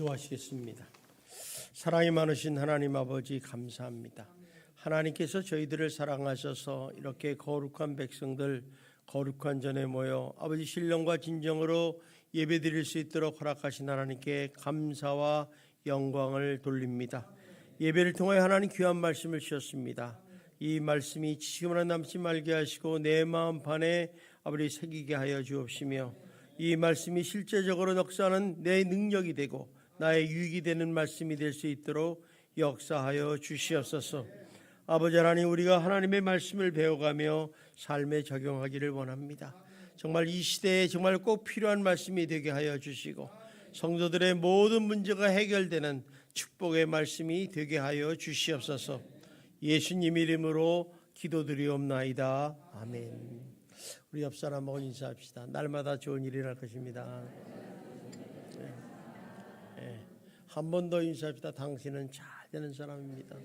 기도하시겠습니다. 사랑이 많으신 하나님 아버지 감사합니다. 하나님께서 저희들을 사랑하셔서 이렇게 거룩한 백성들 거룩한 전에 모여 아버지 신령과 진정으로 예배드릴 수 있도록 허락하신 하나님께 감사와 영광을 돌립니다. 예배를 통해 하나님 귀한 말씀을 주셨습니다. 이 말씀이 지금은 남지 말게 하시고 내 마음 판에 아버지 새기게 하여 주옵시며 이 말씀이 실제적으로 역사하는 내 능력이 되고 나의 유익이 되는 말씀이 될 수 있도록 역사하여 주시옵소서. 아버지 하나님, 우리가 하나님의 말씀을 배워가며 삶에 적용하기를 원합니다. 정말 이 시대에 정말 꼭 필요한 말씀이 되게 하여 주시고 성도들의 모든 문제가 해결되는 축복의 말씀이 되게 하여 주시옵소서. 예수님 이름으로 기도드리옵나이다. 아멘. 우리 옆 사람하고 인사합시다. 날마다 좋은 일이 날 것입니다. 한 번 더 인사합시다. 당신은 잘 되는 사람입니다.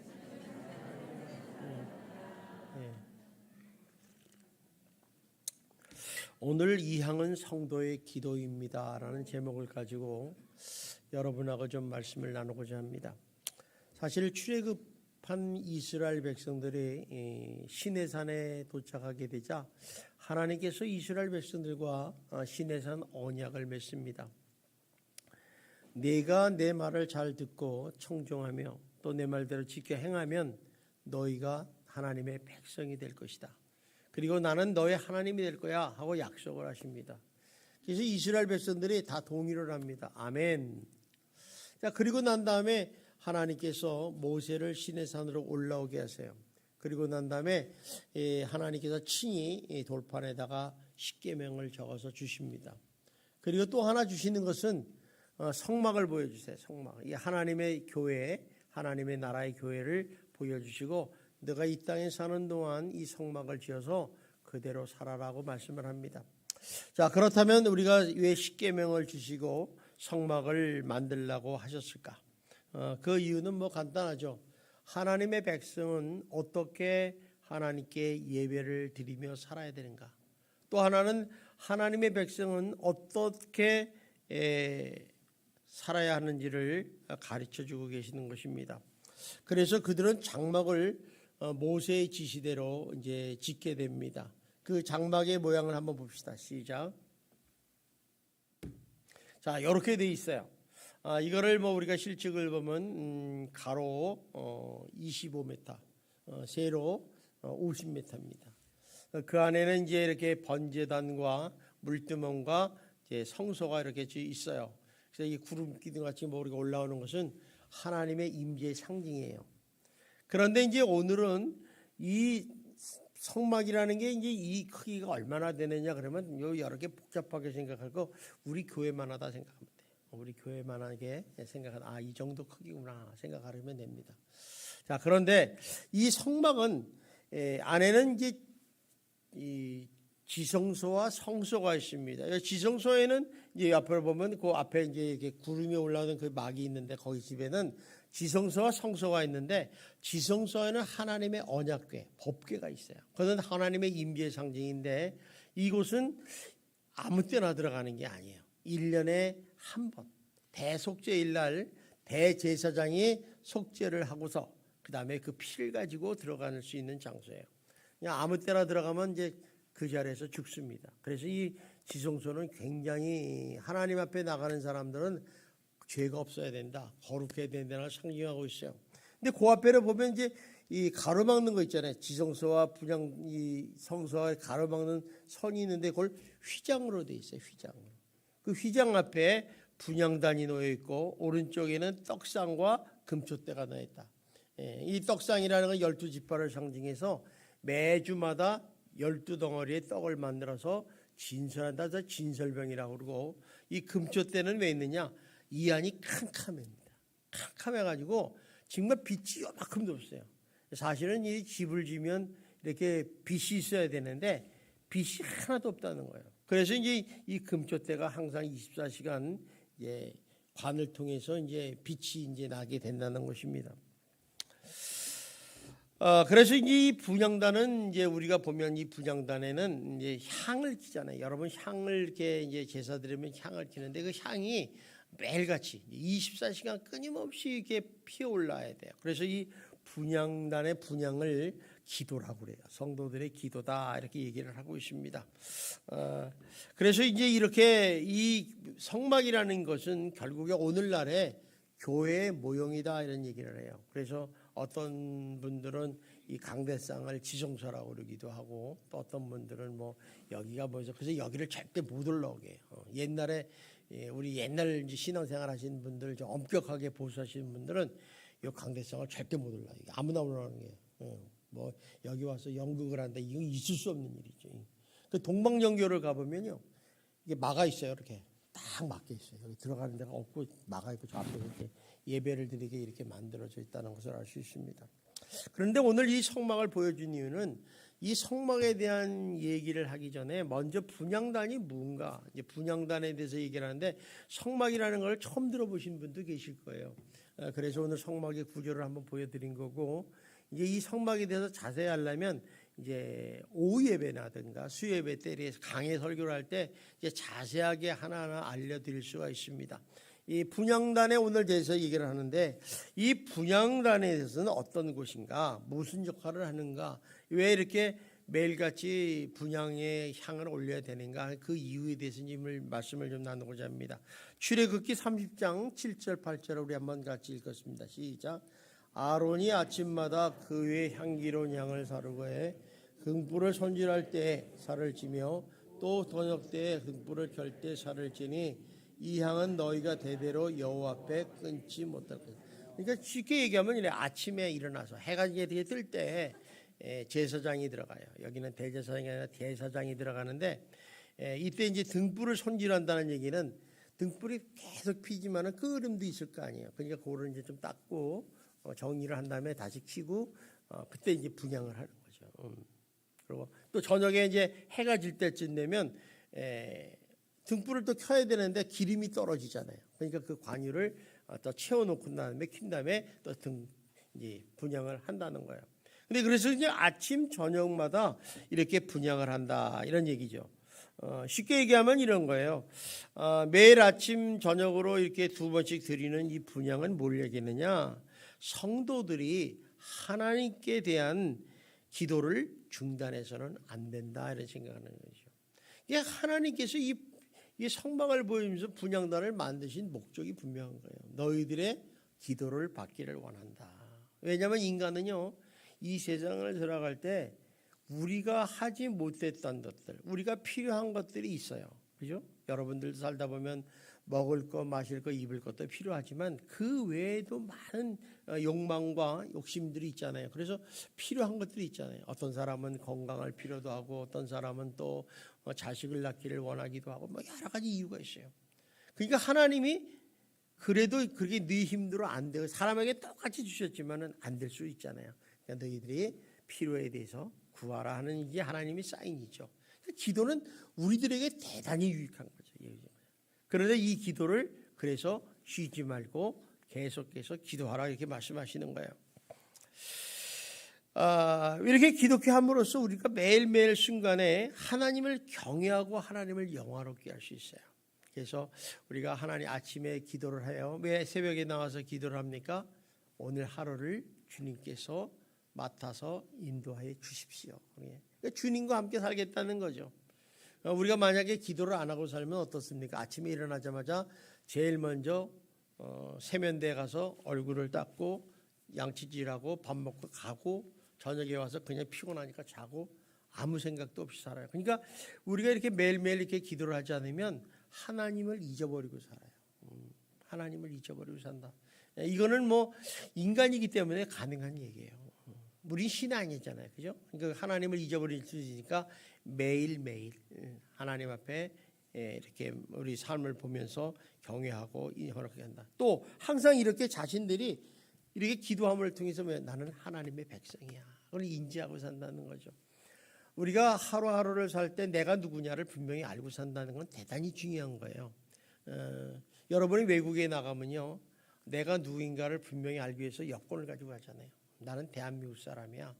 오늘 이항은 성도의 기도입니다 라는 제목을 가지고 여러분하고 좀 말씀을 나누고자 합니다. 사실 출애굽한 이스라엘 백성들이 시내산에 도착하게 되자 하나님께서 이스라엘 백성들과 시내산 언약을 맺습니다. 내가 내 말을 잘 듣고 청종하며 또 내 말대로 지켜 행하면 너희가 하나님의 백성이 될 것이다. 그리고 나는 너의 하나님이 될 거야 하고 약속을 하십니다. 그래서 이스라엘 백성들이 다 동의를 합니다. 아멘. 자, 그리고 난 다음에 하나님께서 모세를 시내산으로 올라오게 하세요. 그리고 난 다음에 하나님께서 친히 돌판에다가 십계명을 적어서 주십니다. 그리고 또 하나 주시는 것은 성막을 보여주세요. 성막. 이 하나님의 교회, 하나님의 나라의 교회를 보여주시고 너가 이 땅에 사는 동안 이 성막을 지어서 그대로 살아라고 말씀을 합니다. 자, 그렇다면 우리가 왜 십계명을 주시고 성막을 만들라고 하셨을까? 그 이유는 간단하죠. 하나님의 백성은 어떻게 하나님께 예배를 드리며 살아야 되는가? 또 하나는 하나님의 백성은 어떻게 살아야 하는지를 가르쳐주고 계시는 것입니다. 그래서 그들은 장막을 모세의 지시대로 이제 짓게 됩니다. 그 장막의 모양을 한번 봅시다. 시작. 자, 이렇게 돼 있어요. 이거를 우리가 실측을 보면 가로 25m, 세로 50m입니다. 그 안에는 이제 이렇게 번제단과 물두멍과 이제 성소가 이렇게 있어요. 그래서 이 구름 기둥 같이 우리가 올라오는 것은 하나님의 임재의 상징이에요. 그런데 이제 오늘은 이 성막이라는 게 이제 이 크기가 얼마나 되느냐 그러면 여러 개 복잡하게 생각하고 우리 교회만 하다 생각하면 돼요. 우리 교회만 하게 생각하다 이 정도 크기구나 생각하면 됩니다. 자, 그런데 이 성막은 안에는 이제 이 지성소와 성소가 있습니다. 지성소에는 이제 앞으로 보면 그 앞에 이제 이렇게 구름이 올라오는 그 막이 있는데 거기 집에는 지성소와 성소가 있는데 지성소에는 하나님의 언약궤, 법궤가 있어요. 그것은 하나님의 임재의 상징인데 이곳은 아무 때나 들어가는 게 아니에요. 1년에 한 번 대속죄일 날 대제사장이 속죄를 하고서 그 다음에 그 피를 가지고 들어갈 수 있는 장소예요. 그냥 아무 때나 들어가면 이제 그 자리에서 죽습니다. 그래서 이 지성소는 굉장히 하나님 앞에 나가는 사람들은 죄가 없어야 된다, 거룩해야 된다는 상징하고 있어요. 근데 그 앞에를 보면 이제 이 가로막는 거 있잖아요. 지성소와 이 성소와 가로막는 선이 있는데 그걸 휘장으로 돼 있어요. 휘장으로. 그 휘장 앞에 분향단이 놓여 있고 오른쪽에는 떡상과 금촛대가 놓여 있다. 이 떡상이라는 건 12지파를 상징해서 매주마다 12덩어리의 떡을 만들어서 진설한다. 그래서 진설병이라고 그러고 이 금촛대는 왜 있느냐? 이 안이 캄캄합니다. 캄캄해가지고 정말 빛이 요만큼도 없어요. 사실은 이 집을 지면 이렇게 빛이 있어야 되는데 빛이 하나도 없다는 거예요. 그래서 이제 이 금촛대가 항상 24시간 이제 관을 통해서 이제 빛이 이제 나게 된다는 것입니다. 그래서 이 분향단은 이제 우리가 보면 이 분향단에는 이제 향을 켜잖아요. 여러분 향을 이렇게 이제 제사 드리면 향을 켜는데 그 향이 매일같이 24시간 끊임없이 이렇게 피어올라야 돼요. 그래서 이 분향단의 분향을 기도라고 그래요. 성도들의 기도다 이렇게 얘기를 하고 있습니다. 그래서 이제 이렇게 이 성막이라는 것은 결국에 오늘날의 교회의 모형이다 이런 얘기를 해요. 그래서 어떤 분들은 이 강대상을 지성소라고 그러기도 하고 또 어떤 분들은 뭐 여기가 뭐죠? 그래서 여기를 절대 못 올라오게 해요. 옛날에 우리 옛날 이제 신앙생활 하시는 분들 좀 엄격하게 보수하시는 분들은 이 강대상을 절대 못 올라요. 아무나 올라가는 게 뭐 여기 와서 연극을 한다 이거 있을 수 없는 일이죠. 그 동방정교를 가보면요 이게 막아 있어요. 이렇게 딱 막혀 있어요. 여기 들어가는 데가 없고 막아 있고 저 앞에 이렇게 예배를 드리게 이렇게 만들어져 있다는 것을 알 수 있습니다. 그런데 오늘 이 성막을 보여준 이유는 이 성막에 대한 얘기를 하기 전에 먼저 분향단이 뭔가 이제 분향단에 대해서 얘기를 하는데 성막이라는 걸 처음 들어보신 분도 계실 거예요. 그래서 오늘 성막의 구조를 한번 보여드린 거고 이제 이 성막에 대해서 자세히 하려면 이제 오후 예배나든가 수예배 때 강의 설교를 할 때 이제 자세하게 하나하나 알려드릴 수가 있습니다. 이 분향단에 오늘 대해서 얘기를 하는데 이 분향단에 대해서는 어떤 곳인가, 무슨 역할을 하는가, 왜 이렇게 매일같이 분향의 향을 올려야 되는가 그 이유에 대해서 말씀을 좀 나누고자 합니다. 출애굽기 30장 7절 8절을 우리 한번 같이 읽겠습니다. 시작. 아론이 아침마다 그 위에 향기로운 양을 사르고 해 등불을 손질할 때 살을 찌며 또 저녁 때에 등불을 켤 때 살을 찌니 이 향은 너희가 대대로 여호와 앞에 끊지 못할 것이다. 그러니까 쉽게 얘기하면 이래 아침에 일어나서 해가 이제 뜰 때 제사장이 들어가요. 여기는 대제사장이 아니라 대사장이 들어가는데 이때 이제 등불을 손질한다는 얘기는 등불이 계속 피지만은 끄름도 있을 거 아니에요. 그러니까 그거를 이제 좀 닦고 정리를 한 다음에 다시 켜고 그때 이제 분향을 하는 거죠. 그리고 또 저녁에 이제 해가 질 때쯤 되면 등불을 또 켜야 되는데 기름이 떨어지잖아요. 그러니까 그 관유를 또 채워놓고 다음에 킨 다음에 또 이제 분향을 한다는 거예요. 근데 그래서 이제 아침 저녁마다 이렇게 분향을 한다 이런 얘기죠. 쉽게 얘기하면 이런 거예요. 매일 아침 저녁으로 이렇게 두 번씩 드리는 이 분향은 뭘 얘기하느냐? 성도들이 하나님께 대한 기도를 중단해서는 안 된다 이런 생각하는 거죠. 이게 하나님께서 이 성막을 보이면서 분향단을 만드신 목적이 분명한 거예요. 너희들의 기도를 받기를 원한다. 왜냐하면 인간은요 이 세상을 살아갈 때 우리가 하지 못했던 것들, 우리가 필요한 것들이 있어요. 그죠? 여러분들도 살다 보면 먹을 거, 마실 거, 입을 것도 필요하지만 그 외에도 많은 욕망과 욕심들이 있잖아요. 그래서 필요한 것들이 있잖아요. 어떤 사람은 건강할 필요도 하고 어떤 사람은 또 자식을 낳기를 원하기도 하고 뭐 여러 가지 이유가 있어요. 그러니까 하나님이 그래도 그렇게 네 힘대로 안 돼요. 사람에게 똑같이 주셨지만은 안 될 수 있잖아요. 그러니까 너희들이 필요에 대해서 구하라 하는 이게 하나님의 사인이죠. 기도는 우리들에게 대단히 유익한 거죠. 그런데 이 기도를 그래서 쉬지 말고 계속해서 기도하라 이렇게 말씀하시는 거예요. 이렇게 기독교 함으로써 우리가 매일매일 순간에 하나님을 경외하고 하나님을 영화롭게 할 수 있어요. 그래서 우리가 하나님 아침에 기도를 해요. 왜 새벽에 나와서 기도를 합니까? 오늘 하루를 주님께서 맡아서 인도하여 주십시오. 그러니까 주님과 함께 살겠다는 거죠. 우리가 만약에 기도를 안 하고 살면 어떻습니까? 아침에 일어나자마자 제일 먼저 세면대에 가서 얼굴을 닦고 양치질하고 밥 먹고 가고 저녁에 와서 그냥 피곤하니까 자고 아무 생각도 없이 살아요. 그러니까 우리가 이렇게 매일매일 이렇게 기도를 하지 않으면 하나님을 잊어버리고 살아요. 하나님을 잊어버리고 산다. 이거는 뭐 인간이기 때문에 가능한 얘기예요. 우리 신이 아니잖아요. 그죠? 그러니까 하나님을 잊어버릴 수 있으니까 매일매일 하나님 앞에 이렇게 우리 삶을 보면서 경외하고 인정하게 한다. 또 항상 이렇게 자신들이 이렇게 기도함을 통해서 나는 하나님의 백성이야. 그걸 인지하고 산다는 거죠. 우리가 하루하루를 살 때 내가 누구냐를 분명히 알고 산다는 건 대단히 중요한 거예요. 여러분이 외국에 나가면요. 내가 누구인가를 분명히 알기 위해서 여권을 가지고 가잖아요. 나는 대한민국 사람이야.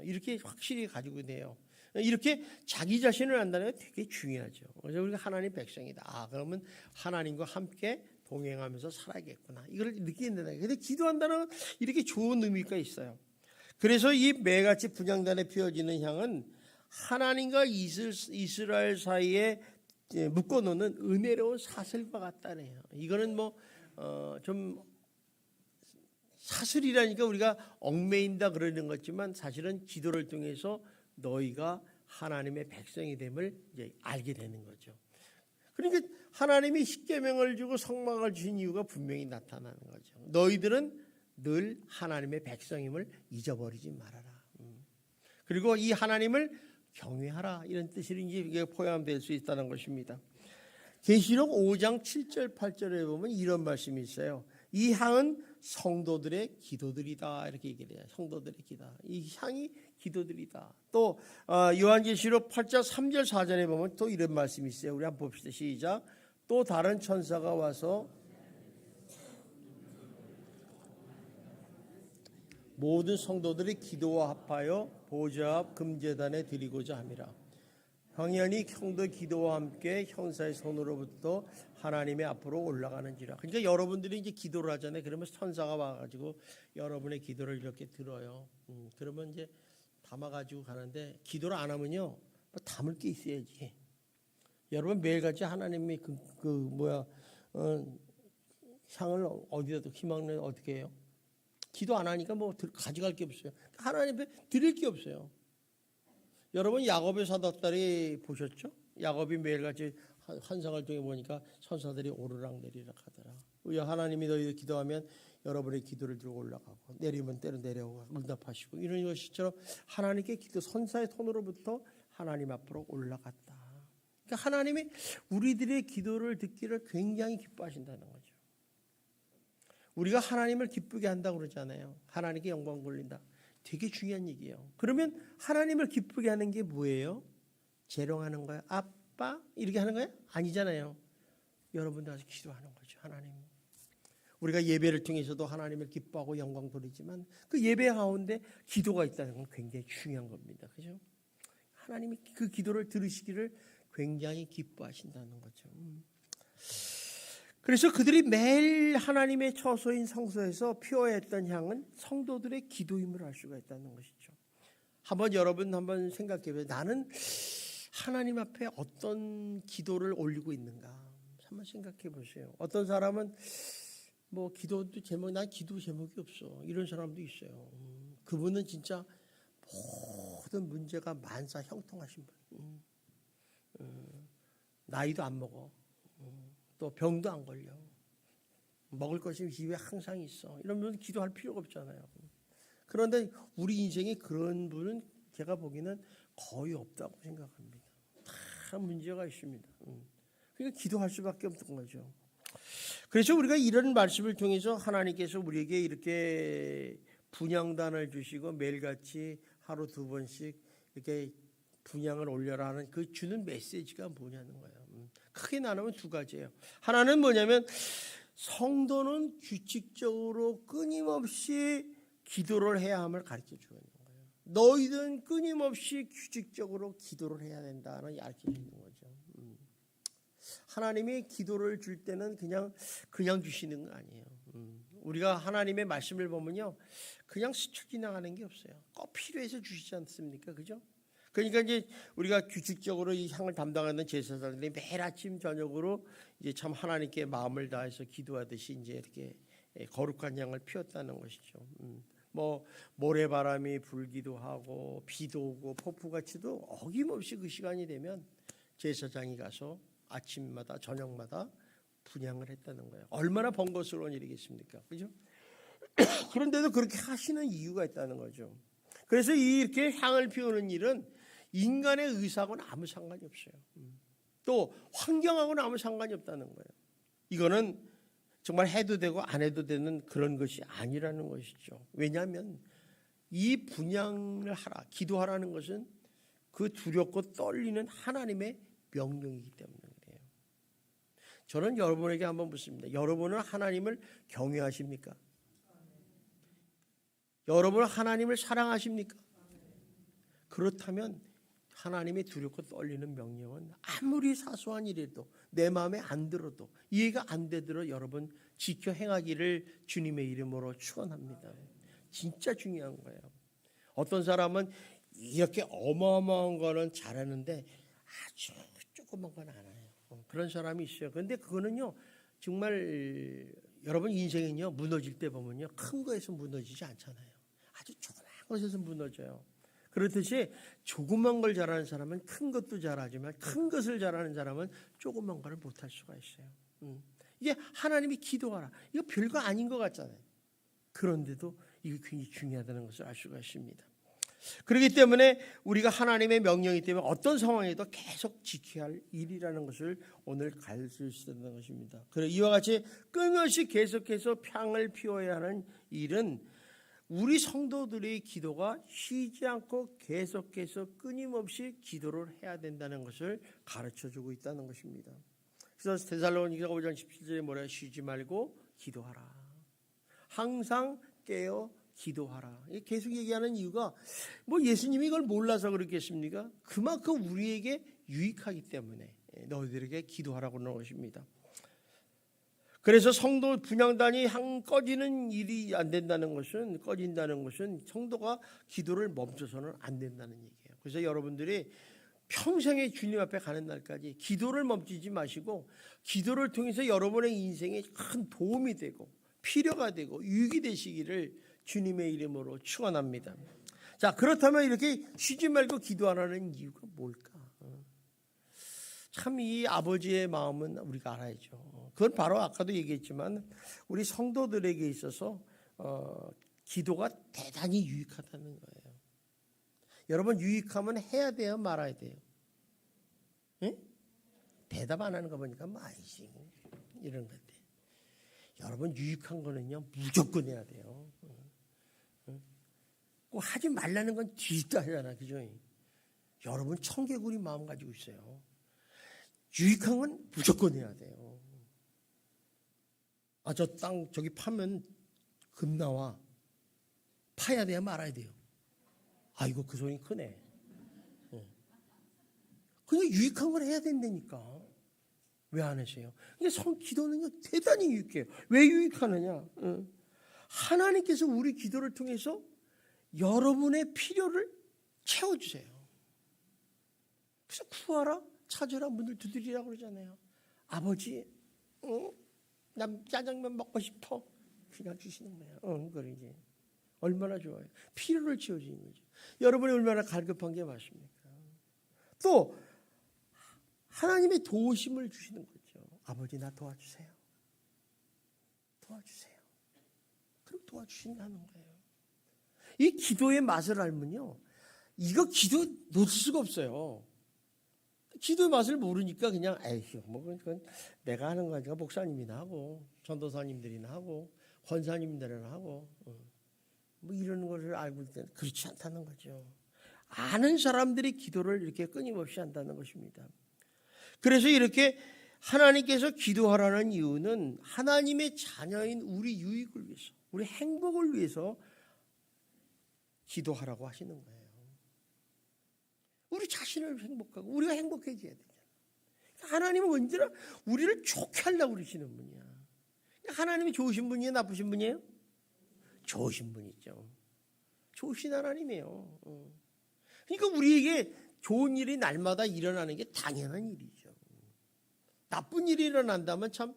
이렇게 확실히 가지고 돼요. 이렇게 자기 자신을 안다는 게 되게 중요하죠. 그래서 우리가 하나님 백성이다. 그러면 하나님과 함께 동행하면서 살아야겠구나. 이걸 느끼게 된다. 근데 기도한다는 이렇게 좋은 의미가 있어요. 그래서 이 매같이 분향단에 피어지는 향은 하나님과 이스라엘 사이에 묶어놓는 은혜로운 사슬과 같다네요. 이거는 좀 사슬이라니까 우리가 얽매인다 그러는 거지만 사실은 기도를 통해서 너희가 하나님의 백성이 됨을 이제 알게 되는 거죠. 그러니까 하나님이 십계명을 주고 성막을 주신 이유가 분명히 나타나는 거죠. 너희들은 늘 하나님의 백성임을 잊어버리지 말아라. 그리고 이 하나님을 경외하라, 이런 뜻이 이게 포함될 수 있다는 것입니다. 계시록 5장 7절 8절에 보면 이런 말씀이 있어요. 이 향은 성도들의 기도들이다, 이렇게 얘기를 해요. 성도들의 기도. 이 향이 기도들이다. 또 요한계시록 8장 3절 4절에 보면 또 이런 말씀이 있어요. 우리 한번 봅시다. 시작. 또 다른 천사가 와서 모든 성도들이 기도와 합하여 보좌 앞 금제단에 드리고자 함이라. 당연히 형도 기도와 함께 형사의 손으로부터 하나님의 앞으로 올라가는지라. 그러니까 여러분들이 이제 기도를 하잖아요. 그러면 천사가 와가지고 여러분의 기도를 이렇게 들어요. 그러면 이제 담아가지고 가는데, 기도를 안 하면요, 담을 게 있어야지. 여러분 매일같이 하나님이 향을 어디다 희망을 어떻게 해요? 기도 안 하니까 가져갈 게 없어요. 하나님 앞에 드릴 게 없어요. 여러분 야곱의 사닥다리 보셨죠? 야곱이 매일같이 환상을 통해 보니까 천사들이 오르락 내리락 하더라. 하나님이 너희 기도하면 여러분의 기도를 들고 올라가고 내리면 때로 내려오고 응답하시고, 이런 것처럼 하나님께 기도, 선사의 손으로부터 하나님 앞으로 올라갔다. 그러니까 하나님이 우리들의 기도를 듣기를 굉장히 기뻐하신다는 거죠. 우리가 하나님을 기쁘게 한다고 그러잖아요. 하나님께 영광 돌린다. 되게 중요한 얘기예요. 그러면 하나님을 기쁘게 하는 게 뭐예요? 재롱하는 거예요? 아빠? 이렇게 하는 거예요? 아니잖아요. 여러분들 와서 기도하는 거죠. 하나님. 우리가 예배를 통해서도 하나님을 기뻐하고 영광 돌리지만 그 예배 가운데 기도가 있다는 건 굉장히 중요한 겁니다. 그죠? 하나님이 그 기도를 들으시기를 굉장히 기뻐하신다는 거죠. 그래서 그들이 매일 하나님의 처소인 성소에서 피워했던 향은 성도들의 기도임을 알 수가 있다는 것이죠. 여러분 한번 생각해 보세요. 나는 하나님 앞에 어떤 기도를 올리고 있는가 한번 생각해 보세요. 어떤 사람은 기도도 제목, 난 기도 제목이 없어, 이런 사람도 있어요. 그분은 진짜 모든 문제가 만사 형통하신 분. 나이도 안 먹어. 또 병도 안 걸려. 먹을 것이 집에 항상 있어. 이러면 기도할 필요가 없잖아요. 그런데 우리 인생에 그런 분은 제가 보기에는 거의 없다고 생각합니다. 다 문제가 있습니다. 그러니까 기도할 수밖에 없는 거죠. 그래서 우리가 이런 말씀을 통해서 하나님께서 우리에게 이렇게 분향단을 주시고 매일같이 하루 2번씩 이렇게 분향을 올려라 하는 그 주는 메시지가 뭐냐는 거예요. 크게 나누면 2가지예요. 하나는 뭐냐면 성도는 규칙적으로 끊임없이 기도를 해야 함을 가르쳐 주는 거예요. 너희들은 끊임없이 규칙적으로 기도를 해야 된다는 가르쳐 주는 거죠. 하나님이 기도를 줄 때는 그냥 주시는 거 아니에요. 우리가 하나님의 말씀을 보면요, 그냥 스쳐 지나가는 게 없어요. 꼭 필요해서 주시지 않습니까? 그죠? 그러니까 이제 우리가 규칙적으로 이 향을 담당하는 제사장들이 매일 아침 저녁으로 이제 참 하나님께 마음을 다해서 기도하듯이 이제 이렇게 거룩한 향을 피웠다는 것이죠. 모래바람이 불기도 하고 비도 오고 폭풍같이도 어김없이 그 시간이 되면 제사장이 가서 아침마다 저녁마다 분향을 했다는 거예요. 얼마나 번거스러운 일이겠습니까? 그죠? 그런데도 그렇게 하시는 이유가 있다는 거죠. 그래서 이렇게 향을 피우는 일은 인간의 의사하고는 아무 상관이 없어요. 또 환경하고는 아무 상관이 없다는 거예요. 이거는 정말 해도 되고 안 해도 되는 그런 것이 아니라는 것이죠. 왜냐하면 이 분향을 하라, 기도하라는 것은 그 두렵고 떨리는 하나님의 명령이기 때문에 그래요. 저는 여러분에게 한번 묻습니다. 여러분은 하나님을 경외하십니까? 여러분은 하나님을 사랑하십니까? 그렇다면 하나님의 두렵고 떨리는 명령은 아무리 사소한 일이라도 내 마음에 안 들어도 이해가 안 되도록 여러분 지켜 행하기를 주님의 이름으로 축원합니다. 진짜 중요한 거예요. 어떤 사람은 이렇게 어마어마한 거는 잘하는데 아주 조그만 건 안 해요. 그런 사람이 있어요. 그런데 그거는요 정말 여러분 인생은요 무너질 때 보면요 큰 거에서 무너지지 않잖아요. 아주 조그만 것에서 무너져요. 그렇듯이 조그만 걸 잘하는 사람은 큰 것도 잘하지만 큰 것을 잘하는 사람은 조그만 거를 못할 수가 있어요. 이게 하나님이 기도하라. 이거 별거 아닌 것 같잖아요. 그런데도 이게 굉장히 중요하다는 것을 알 수가 있습니다. 그렇기 때문에 우리가 하나님의 명령이기 때문에 어떤 상황에도 계속 지켜야 할 일이라는 것을 오늘 가르칠 수 있다는 것입니다. 그리고 이와 같이 끊임없이 계속해서 향을 피워야 하는 일은 우리 성도들의 기도가 쉬지 않고 계속해서 끊임없이 기도를 해야 된다는 것을 가르쳐주고 있다는 것입니다. 그래서 데살로니가 5장 17절에 뭐래요? 쉬지 말고 기도하라. 항상 깨어 기도하라. 계속 얘기하는 이유가 뭐 예수님이 이걸 몰라서 그렇겠습니까? 그만큼 우리에게 유익하기 때문에 너희들에게 기도하라고 하는 것입니다. 그래서 성도 분향단이 꺼지는 일이 안 된다는 것은 꺼진다는 것은 성도가 기도를 멈춰서는 안 된다는 얘기예요. 그래서 여러분들이 평생에 주님 앞에 가는 날까지 기도를 멈추지 마시고 기도를 통해서 여러분의 인생에 큰 도움이 되고 필요가 되고 유익이 되시기를 주님의 이름으로 축원합니다. 자, 그렇다면 이렇게 쉬지 말고 기도하라는 이유가 뭘까? 참 이 아버지의 마음은 우리가 알아야죠. 그건 바로 아까도 얘기했지만 우리 성도들에게 있어서 기도가 대단히 유익하다는 거예요. 여러분 유익하면 해야 돼요, 말아야 돼요? 예? 대답 안 하는 거 보니까 아이씨 이런 것 같아요. 여러분 유익한 거는요 무조건 해야 돼요. 꼭 하지 말라는 건 뒤도 하잖아, 그죠? 여러분 청개구리 마음 가지고 있어요. 유익한 건 무조건 해야 돼요. 아, 저 땅 저기 파면 금 나와. 파야 돼야 말아야 돼요. 아이고 그 소리 크네. 그냥 유익한 걸 해야 된다니까. 왜 안 하세요? 기도는요 대단히 유익해요. 왜 유익하느냐? 하나님께서 우리 기도를 통해서 여러분의 필요를 채워주세요. 그래서 구하라, 찾으라, 문을 두드리라고 그러잖아요. 아버지, 난 짜장면 먹고 싶어. 그냥 주시는 거예요. 그래 이제 얼마나 좋아요. 필요를 채워주는 거죠. 여러분이 얼마나 갈급한 게 맞습니까? 또 하나님의 도우심을 주시는 거죠. 아버지 나 도와주세요. 도와주세요. 그럼 도와주신다는 거예요. 이 기도의 맛을 알면요. 이거 기도 놓칠 수가 없어요. 기도의 맛을 모르니까 그냥 에휴 뭐 그건 내가 하는 거니까 목사님이나 하고 전도사님들이나 하고 권사님들이나 하고 뭐 이런 것을 알고 있을 때는 그렇지 않다는 거죠. 아는 사람들이 기도를 이렇게 끊임없이 한다는 것입니다. 그래서 이렇게 하나님께서 기도하라는 이유는 하나님의 자녀인 우리 유익을 위해서, 우리 행복을 위해서 기도하라고 하시는 거예요. 우리 자신을 행복하고 우리가 행복해져야 되잖아요. 하나님은 언제나 우리를 좋게 하려고 그러시는 분이야. 하나님이 좋으신 분이에요? 나쁘신 분이에요? 좋으신 분이죠. 좋으신 하나님이에요. 그러니까 우리에게 좋은 일이 날마다 일어나는 게 당연한 일이죠. 나쁜 일이 일어난다면 참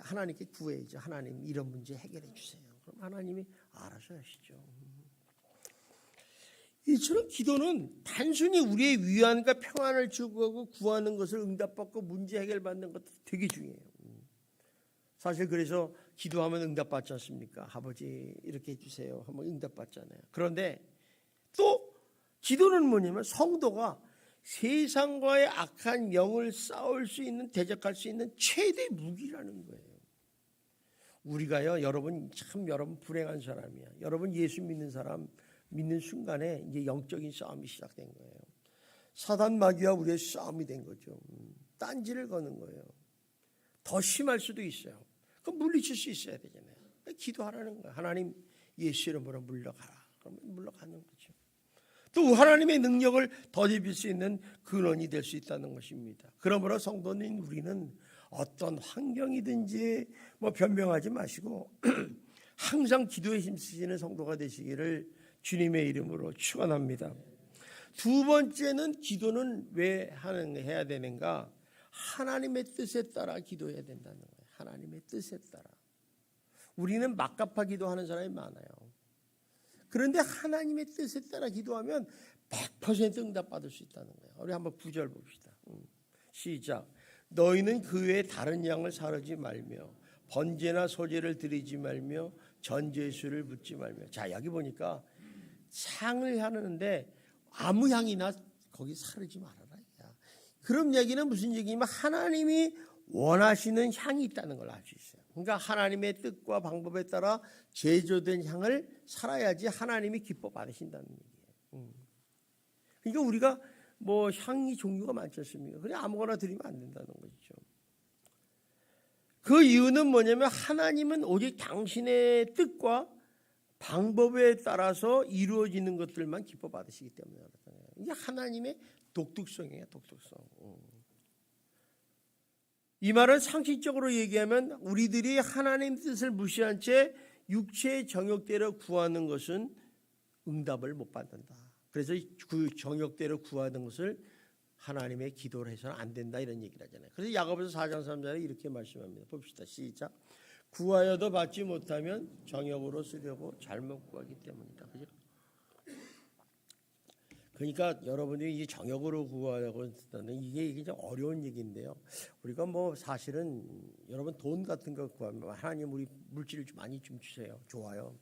하나님께 구해야죠. 하나님 이런 문제 해결해 주세요. 그럼 하나님이 알아서 하시죠. 이처럼 기도는 단순히 우리의 위안과 평안을 추구하고 구하는 것을 응답받고 문제 해결받는 것도 되게 중요해요. 사실 그래서 기도하면 응답받지 않습니까? 아버지 이렇게 해주세요 하면 응답받잖아요. 그런데 또 기도는 뭐냐면 성도가 세상과의 악한 영을 싸울 수 있는, 대적할 수 있는 최대 무기라는 거예요. 우리가요, 여러분 불행한 사람이야. 여러분 예수 믿는 사람 믿는 순간에 이제 영적인 싸움이 시작된 거예요. 사단 마귀와 우리의 싸움이 된 거죠. 딴지를 거는 거예요. 더 심할 수도 있어요. 그럼 물리칠 수 있어야 되잖아요. 기도하라는 거예요. 하나님 예수 이름으로 물러가라. 그러면 물러가는 거죠. 또 하나님의 능력을 더입힐 수 있는 근원이 될 수 있다는 것입니다. 그러므로 성도인 우리는 어떤 환경이든지 변명하지 마시고 항상 기도에 힘쓰시는 성도가 되시기를 주님의 이름으로 축원합니다. 두 번째는 기도는 왜 해야 되는가? 하나님의 뜻에 따라 기도해야 된다는 거예요. 하나님의 뜻에 따라. 우리는 막가파 기도하는 사람이 많아요. 그런데 하나님의 뜻에 따라 기도하면 100% 응답받을 수 있다는 거예요. 우리 한번 9절 봅시다. 시작. 너희는 그 외에 다른 양을 사르지 말며 번제나 소제를 드리지 말며 전제수를 묻지 말며. 자, 여기 보니까 향을 하는데 아무 향이나 거기 사르지 말아라. 그런 얘기는 무슨 얘기냐면 하나님이 원하시는 향이 있다는 걸 알 수 있어요. 그러니까 하나님의 뜻과 방법에 따라 제조된 향을 살아야지 하나님이 기뻐 받으신다는 얘기예요. 그러니까 우리가 향이 종류가 많지 않습니까? 그냥 아무거나 드리면 안 된다는 거죠. 그 이유는 뭐냐면 하나님은 오직 당신의 뜻과 방법에 따라서 이루어지는 것들만 기뻐 받으시기 때문에 그렇잖아요. 이게 하나님의 독특성이에요, 독특성. 이 말은 상식적으로 얘기하면 우리들이 하나님 뜻을 무시한 채 육체의 정욕대로 구하는 것은 응답을 못 받는다. 그래서 그 정욕대로 구하는 것을 하나님의 기도를 해서는 안 된다 이런 얘기를 하잖아요. 그래서 야고보서 4장 3절에 이렇게 말씀합니다. 봅시다. 시작. 구하여도 받지 못하면 정욕으로 쓰려고 잘못 구하기 때문이다. 그죠? 그러니까 여러분들이 이 정욕으로 구하려고 했다는 이게 좀 어려운 얘기인데요. 우리가 사실은 여러분 돈 같은 거 구하면 하나님 우리 물질을 많이 좀 주세요. 좋아요.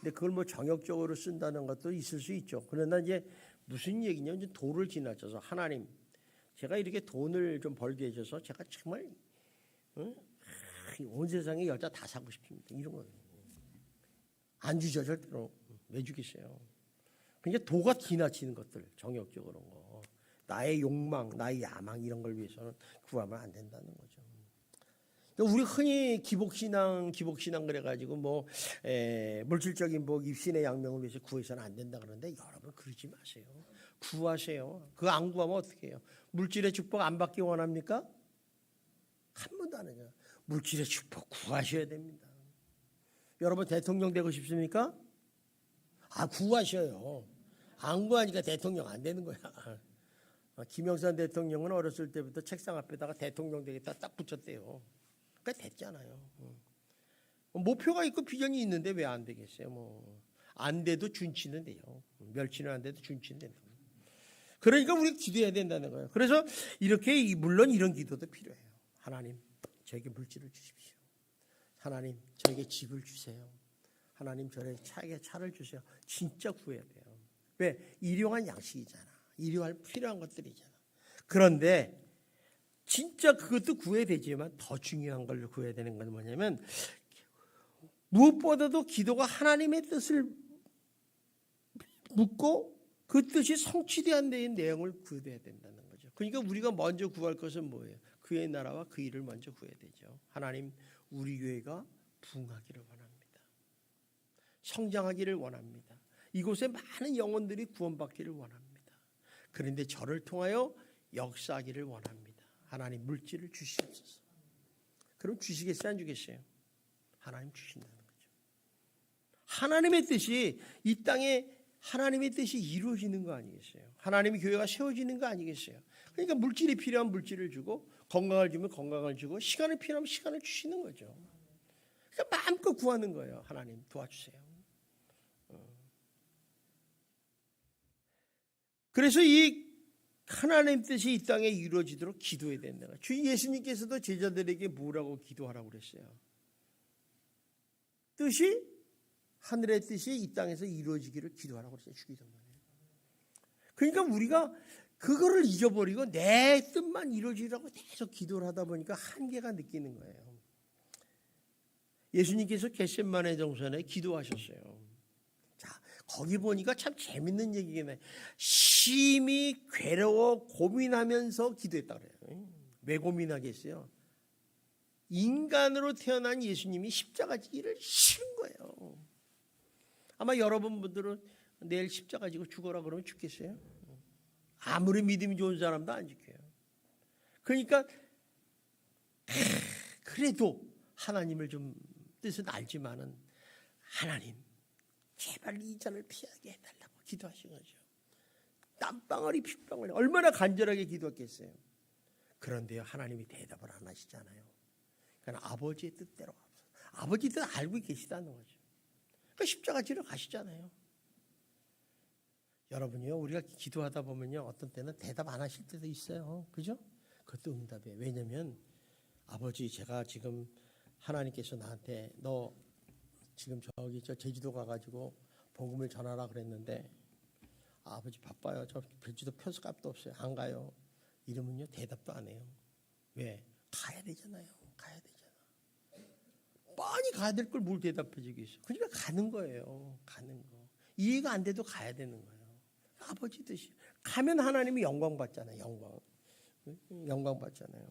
근데 그걸 정욕적으로 쓴다는 것도 있을 수 있죠. 그러나 이제 무슨 얘기냐면 이제 도를 지나쳐서 하나님 제가 이렇게 돈을 좀 벌게 해줘서 제가 정말 온 세상의 여자 다 사고 싶습니다. 이런 거 안 주죠 절대로. 왜 주겠어요? 그러니까 도가 지나치는 것들, 정욕적으로 거, 나의 욕망, 나의 야망 이런 걸 위해서는 구하면 안 된다는 거죠. 그러니까 우리 흔히 기복신앙 그래가지고 물질적인 복, 입신의 양명을 위해서 구해서는 안 된다 그러는데 여러분 그러지 마세요. 구하세요. 그거 안 구하면 어떻게 해요? 물질의 축복 안 받기 원합니까? 한 번도 안 해요. 물질의 축복 구하셔야 됩니다. 여러분 대통령 되고 싶습니까? 구하셔요. 안 구하니까 대통령 안 되는 거야. 김영삼 대통령은 어렸을 때부터 책상 앞에다가 대통령 되겠다 딱 붙였대요. 그러니까 됐잖아요. 목표가 있고 비전이 있는데 왜 안 되겠어요? 안 돼도 준치는 돼요. 멸치는 안 돼도 준치는 된다. 그러니까 우리 기도해야 된다는 거예요. 그래서 이렇게 물론 이런 기도도 필요해요. 하나님 저에게 물질을 주십시오. 하나님 저에게 집을 주세요. 하나님 저에게 차를 주세요. 진짜 구해야 돼요. 왜? 일용할 양식이잖아. 일용할 필요한 것들이잖아. 그런데 진짜 그것도 구해야 되지만 더 중요한 걸 구해야 되는 건 뭐냐면 무엇보다도 기도가 하나님의 뜻을 묻고 그 뜻이 성취되는 데의 내용을 구해야 된다는 거죠. 그러니까 우리가 먼저 구할 것은 뭐예요? 그의 나라와 그 일을 먼저 구해야 되죠. 하나님 우리 교회가 부흥하기를 원합니다. 성장하기를 원합니다. 이곳에 많은 영혼들이 구원받기를 원합니다. 그런데 저를 통하여 역사하기를 원합니다. 하나님 물질을 주시옵소서. 그럼 주시겠어요? 안 주겠어요? 하나님 주신다는 거죠. 하나님의 뜻이 이 땅에 하나님의 뜻이 이루어지는 거 아니겠어요? 하나님의 교회가 세워지는 거 아니겠어요? 그러니까 물질이 필요한 물질을 주고 건강을 주면 건강을 주고 시간이 필요하면 시간을 주시는 거죠. 그러니까 마음껏 구하는 거예요. 하나님 도와주세요. 그래서 이 하나님 뜻이 이 땅에 이루어지도록 기도해야 된다. 주 예수님께서도 제자들에게 뭐라고 기도하라고 그랬어요? 뜻이 하늘의 뜻이 이 땅에서 이루어지기를 기도하라고 그랬어요. 주기도문에. 그러니까 우리가 그거를 잊어버리고 내 뜻만 이루어지라고 계속 기도를 하다 보니까 한계가 느끼는 거예요. 예수님께서 겟세마네 동산에 기도하셨어요. 자, 거기 보니까 참 재밌는 얘기겠네. 심히 괴로워 고민하면서 기도했다 그래요. 왜 고민하겠어요? 인간으로 태어난 예수님이 십자가 지기를 싫은 거예요. 아마 여러분들은 내일 십자가 지고 죽어라 그러면 죽겠어요? 아무리 믿음이 좋은 사람도 안 지켜요. 그러니까 그래도 하나님을 좀 뜻은 알지만은 하나님 제발 이 잔을 피하게 해달라고 기도하신 거죠. 땀방울이 핏방울 얼마나 간절하게 기도했겠어요. 그런데요 하나님이 대답을 안 하시잖아요. 그러니까 아버지의 뜻대로 아버지 뜻 알고 계시다는 거죠. 그러니까 십자가 지러 가시잖아요. 여러분이요 우리가 기도하다 보면요 어떤 때는 대답 안 하실 때도 있어요. 그죠? 그것도 응답이에요. 왜냐면 아버지 제가 지금 하나님께서 나한테 너 지금 저기 저 제주도 가가지고 복음을 전하라 그랬는데 아버지 바빠요. 저 제주도 표수값도 없어요. 안 가요. 이러면요 대답도 안 해요. 왜? 가야 되잖아요. 가야 되잖아. 뻔히 가야 될 걸 뭘 대답해 주겠어요. 그러니까 가는 거예요. 가는 거. 이해가 안 돼도 가야 되는 거예요. 아버지 뜻이. 가면 하나님이 영광 받잖아요. 영광 받잖아요.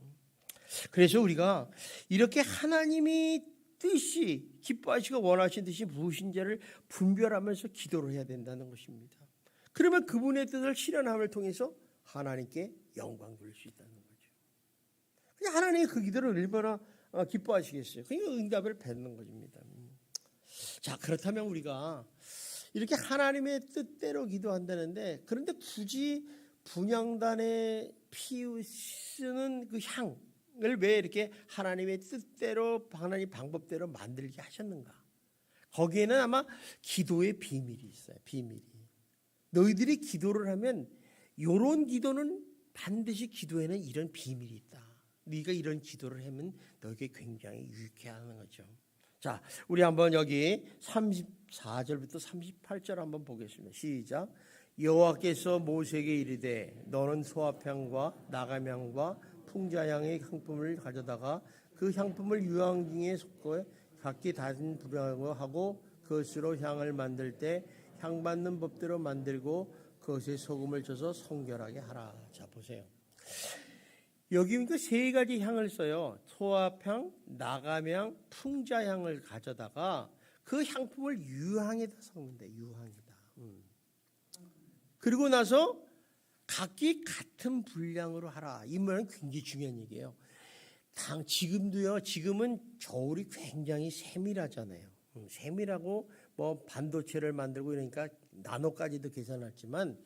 그래서 우리가 이렇게 하나님이 뜻이 기뻐하시고 원하신 뜻이 무엇인지를 분별하면서 기도를 해야 된다는 것입니다. 그러면 그분의 뜻을 실현함을 통해서 하나님께 영광 돌릴 수 있다는 거죠. 그냥 하나님이 그 기도를 얼마나 기뻐하시겠어요. 그러니까 응답을 뱉는 것입니다. 자 그렇다면 우리가 이렇게 하나님의 뜻대로 기도한다는데 그런데 굳이 분향단에 피우시는 그 향을 왜 이렇게 하나님의 뜻대로 하나님 방법대로 만들게 하셨는가? 거기에는 아마 기도의 비밀이 있어요. 비밀이. 너희들이 기도를 하면 이런 기도는 반드시 기도에는 이런 비밀이 있다. 네가 이런 기도를 하면 너에게 굉장히 유익해 하는 거죠. 자, 우리 한번 여기 34절부터 38절 한번 보겠습니다. 시작. 여호와께서 모세에게 이르되 너는 소화향과 나감향과 풍자향의 향품을 가져다가 그 향품을 유황중에 섞어 각기 다른 분량으로 하고 그것으로 향을 만들 때 향 받는 법대로 만들고 그것에 소금을 쳐서 성결하게 하라. 자 보세요. 여기 그 세 가지 향을 써요. 소화향, 나감향, 풍자향을 가져다가 그 향품을 유황에다 섞는데 유황에다. 그리고 나서 각기 같은 분량으로 하라. 이 말은 굉장히 중요한 얘기예요. 지금도요. 지금은 저울이 굉장히 세밀하잖아요. 세밀하고 뭐 반도체를 만들고 이러니까 나노까지도 계산했지만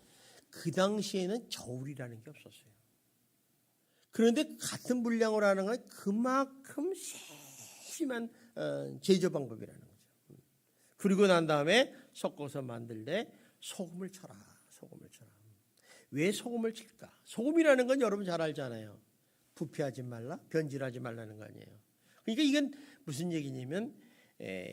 그 당시에는 저울이라는 게 없었어요. 그런데 같은 분량으로 하는 건 그만큼 세심한 제조 방법이라는 거죠. 그리고 난 다음에 섞어서 만들 때 소금을 쳐라. 소금을 쳐라. 왜 소금을 칠까? 소금이라는 건 여러분 잘 알잖아요. 부패하지 말라, 변질하지 말라는 거 아니에요. 그러니까 이건 무슨 얘기냐면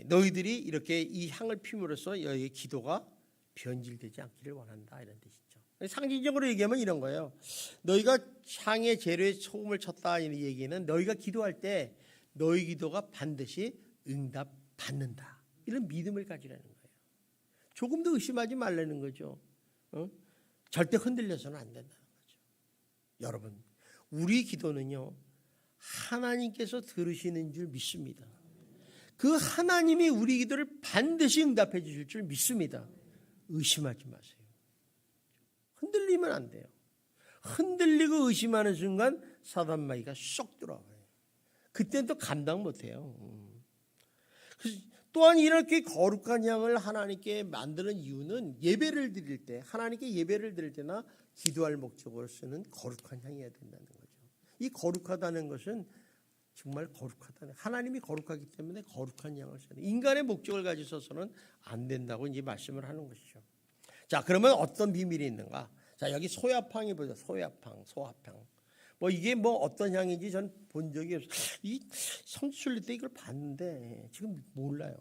너희들이 이렇게 이 향을 피움으로써 너희의 기도가 변질되지 않기를 원한다 이런 뜻이죠. 상징적으로 얘기하면 이런 거예요. 너희가 향의 재료에 소금을 쳤다 이 얘기는 너희가 기도할 때 너희 기도가 반드시 응답받는다. 이런 믿음을 가지라는 거예요. 조금도 의심하지 말라는 거죠. 절대 흔들려서는 안 된다는 거죠. 여러분, 우리 기도는요. 하나님께서 들으시는 줄 믿습니다. 그 하나님이 우리 기도를 반드시 응답해 주실 줄 믿습니다. 의심하지 마세요. 흔들리면 안 돼요. 흔들리고 의심하는 순간 사단마귀가 쏙 들어와요. 그때는 또 감당 못해요. 또한 이렇게 거룩한 향을 하나님께 만드는 이유는 예배를 드릴 때 하나님께 예배를 드릴 때나 기도할 목적으로 쓰는 거룩한 향이어야 된다는 거죠. 이 거룩하다는 것은 정말 거룩하다는 하나님이 거룩하기 때문에 거룩한 향을 써야 돼요. 인간의 목적을 가지고서는 안 된다고 이제 말씀을 하는 것이죠. 자, 그러면 어떤 비밀이 있는가? 자, 여기 소합향이 보죠. 소합향. 뭐 이게 뭐 어떤 향인지 전 본 적이 없어요. 이 성지순례 때 이걸 봤는데 지금 몰라요.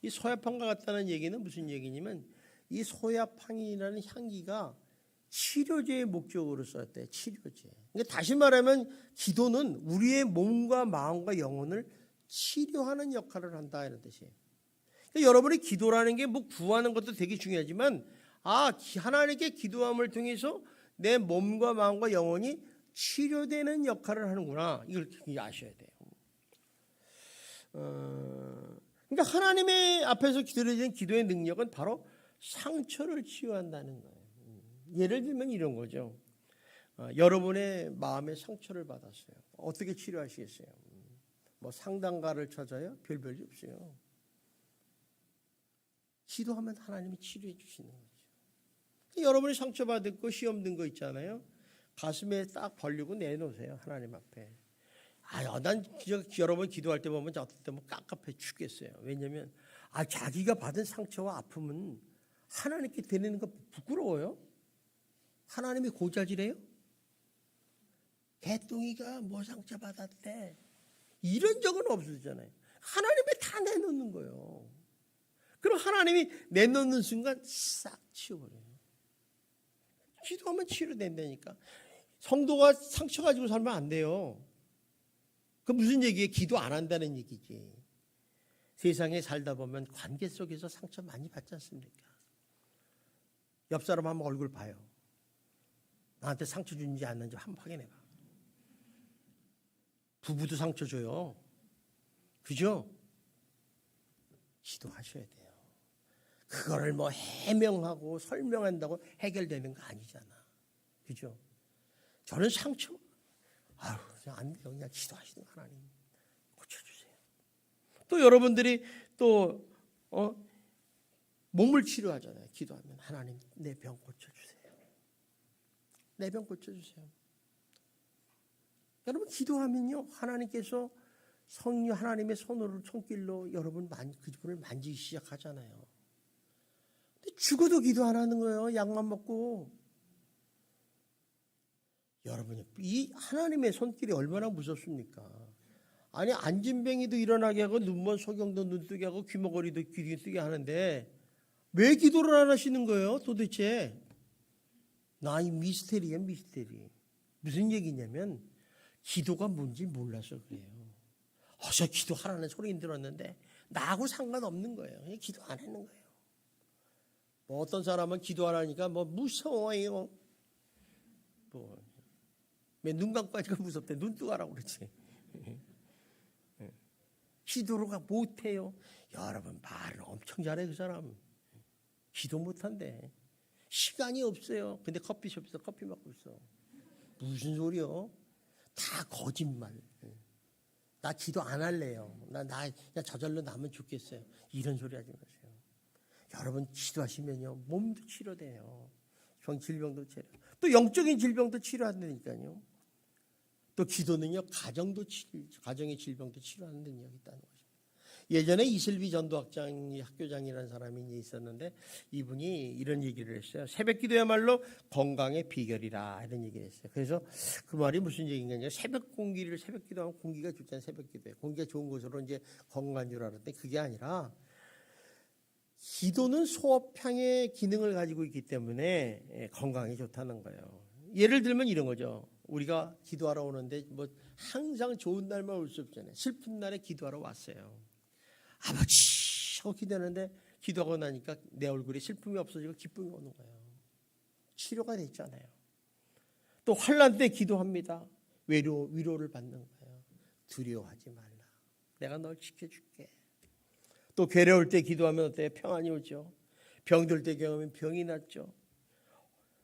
이 소합향과 같다는 얘기는 무슨 얘기냐면 이 소합향이라는 향기가 치료제의 목적으로 썼대요. 치료제. 그러니까 다시 말하면 기도는 우리의 몸과 마음과 영혼을 치료하는 역할을 한다 이런 뜻이에요. 그러니까 여러분의 기도라는 게 뭐 구하는 것도 되게 중요하지만 하나님께 기도함을 통해서 내 몸과 마음과 영혼이 치료되는 역할을 하는구나. 이걸 아셔야 돼요. 그러니까 하나님의 앞에서 드려지는 기도의 능력은 바로 상처를 치유한다는 거예요. 예를 들면 이런 거죠. 여러분의 마음에 상처를 받았어요. 어떻게 치료하시겠어요? 뭐 상담가를 찾아요? 별 볼일 없어요. 기도하면 하나님이 치료해 주시는 거죠. 여러분이 상처받은 거, 시험 든 거 있잖아요. 가슴에 딱 벌리고 내놓으세요. 하나님 앞에. 난 여러분 기도할 때 보면 어떨 때 뭐 깝깝해 죽겠어요. 왜냐하면 자기가 받은 상처와 아픔은 하나님께 드리는 거 부끄러워요? 하나님이 고자질해요? 개똥이가 뭐 상처 받았대. 이런 적은 없으잖아요. 하나님이 다 내놓는 거예요. 그럼 하나님이 내놓는 순간 싹 치워버려요. 기도하면 치료된다니까. 성도가 상처 가지고 살면 안 돼요. 그 무슨 얘기예요? 기도 안 한다는 얘기지. 세상에 살다 보면 관계 속에서 상처 많이 받지 않습니까? 옆 사람 한번 얼굴 봐요. 나한테 상처 주는지 안 주는지 한번 확인해봐. 부부도 상처 줘요. 그죠? 기도하셔야 돼요. 그거를 뭐 해명하고 설명한다고 해결되는 거 아니잖아. 그죠? 저는 상처, 그냥 안 돼요. 그냥 기도하시는 하나님 고쳐주세요. 또 여러분들이 또 몸을 치료하잖아요. 기도하면 하나님 내 병 고쳐주세요. 내 병 고쳐주세요. 여러분 기도하면요 하나님께서 성령 하나님의 손길로 여러분 그분을 만지기 시작하잖아요. 근데 죽어도 기도 안 하는 거예요. 약만 먹고. 여러분이 이 하나님의 손길이 얼마나 무섭습니까? 아니 안진뱅이도 일어나게 하고 눈먼 소경도 눈뜨게 하고 귀머거리도 귀 뜨게 하는데 왜 기도를 안 하시는 거예요? 도대체 이 미스테리예요. 미스테리. 무슨 얘기냐면 기도가 뭔지 몰라서 그래요. 어서 기도하라는 소리 들었는데 나하고 상관없는 거예요. 그냥 기도 안 하는 거예요. 뭐 어떤 사람은 기도하라니까 뭐 무서워요. 왜 눈 감고 하니까 무섭대. 눈 뜨고 하라고 그러지. 기도를 못해요. 여러분 말을 엄청 잘해 그 사람. 기도 못한대. 시간이 없어요. 근데 커피숍에서 커피 먹고 있어. 무슨 소리요? 다 거짓말. 나 기도 안 할래요. 나 저절로 나면 좋겠어요. 이런 소리 하지 마세요. 여러분 기도하시면요 몸도 치료돼요. 질병도 치료. 또 영적인 질병도 치료한다니까요. 또 기도는요 가정의 질병도 치료하는 능력이 있다는 거죠. 예전에 이슬비 전도학장이 학교장이라는 사람이 있었는데 이분이 이런 얘기를 했어요. 새벽 기도야말로 건강의 비결이라 이런 얘기를 했어요. 그래서 그 말이 무슨 얘기인가? 새벽 기도하면 공기가 좋잖아요. 새벽 기도에 공기가 좋은 곳으로 이제 건강한 줄 알았는데 그게 아니라 기도는 소화평의 기능을 가지고 있기 때문에 건강이 좋다는 거예요. 예를 들면 이런 거죠. 우리가 기도하러 오는데 뭐 항상 좋은 날만 올 수 없잖아요. 슬픈 날에 기도하러 왔어요. 아버지 하고 기도하는데 기도하고 나니까 내 얼굴에 슬픔이 없어지고 기쁨이 오는 거예요. 치료가 됐잖아요. 또 환난 때 기도합니다. 위로를 받는 거예요. 두려워하지 말라. 내가 널 지켜줄게. 또 괴로울 때 기도하면 어때요? 평안이 오죠. 병들 때 경험하면 병이 낫죠.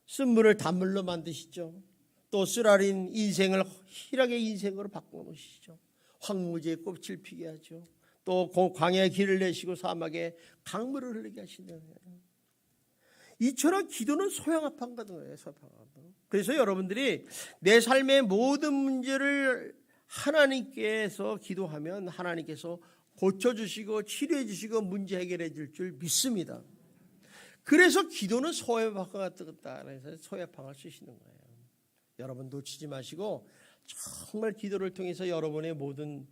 쓴물을 단물로 만드시죠. 또 쓰라린 인생을 희락의 인생으로 바꿔놓으시죠. 황무지에 꽃을 피게 하죠. 또 광야에 길을 내시고 사막에 강물을 흐르게 하시는 거예요. 이처럼 기도는 소양합한 거예요. 그래서 여러분들이 내 삶의 모든 문제를 하나님께서 기도하면 하나님께서 고쳐주시고 치료해주시고 문제 해결해 줄 줄 믿습니다. 그래서 기도는 소양합과 같다. 그래서 소양합을 쓰시는 거예요. 여러분 놓치지 마시고 정말 기도를 통해서 여러분의 모든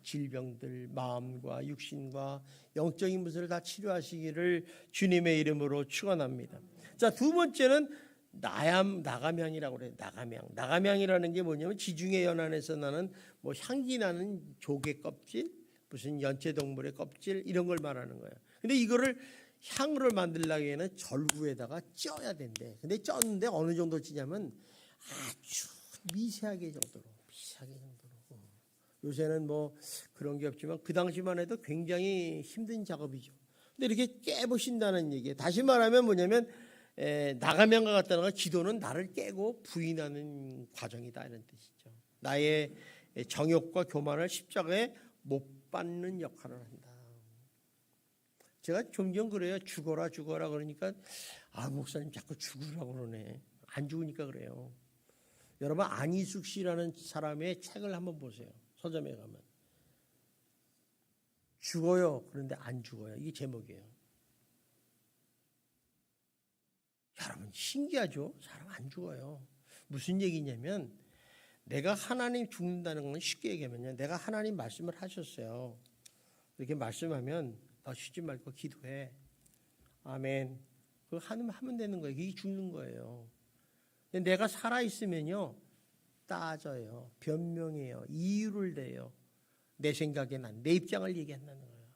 질병들, 마음과 육신과 영적인 문제를 다 치료하시기를 주님의 이름으로 축원합니다. 자, 두 번째는 나감향이라고 그래요. 나감향이라는 게 뭐냐면 지중해 연안에서 나는 뭐 향기 나는 조개 껍질, 무슨 연체동물의 껍질 이런 걸 말하는 거예요. 근데 이거를 향으로 만들려면 절구에다가 쪄야 된대. 근데 쪘는데 어느 정도 찌냐면 아주 미세하게 정도로. 요새는 뭐 그런 게 없지만 그 당시만 해도 굉장히 힘든 작업이죠. 근데 이렇게 깨부신다는 얘기예요. 다시 말하면 뭐냐면 나가면과 같다는 건 기도는 나를 깨고 부인하는 과정이다 이런 뜻이죠. 나의 정욕과 교만을 십자가에 못 박는 역할을 한다. 제가 종종 그래요. 죽어라 그러니까 목사님 자꾸 죽으라고 그러네. 안 죽으니까 그래요. 여러분 안희숙 씨라는 사람의 책을 한번 보세요. 서점에 가면 죽어요. 그런데 안 죽어요. 이게 제목이에요. 여러분 신기하죠? 사람 안 죽어요. 무슨 얘기냐면 내가 하나님 죽는다는 건 쉽게 얘기하면요. 내가 하나님 말씀을 하셨어요. 이렇게 말씀하면 너 쉬지 말고 기도해. 아멘. 그거 하면 되는 거예요. 이게 죽는 거예요. 근데 내가 살아있으면요. 따져요. 변명해요. 이유를 대요. 내 생각에 내 입장을 얘기한다는 거예요.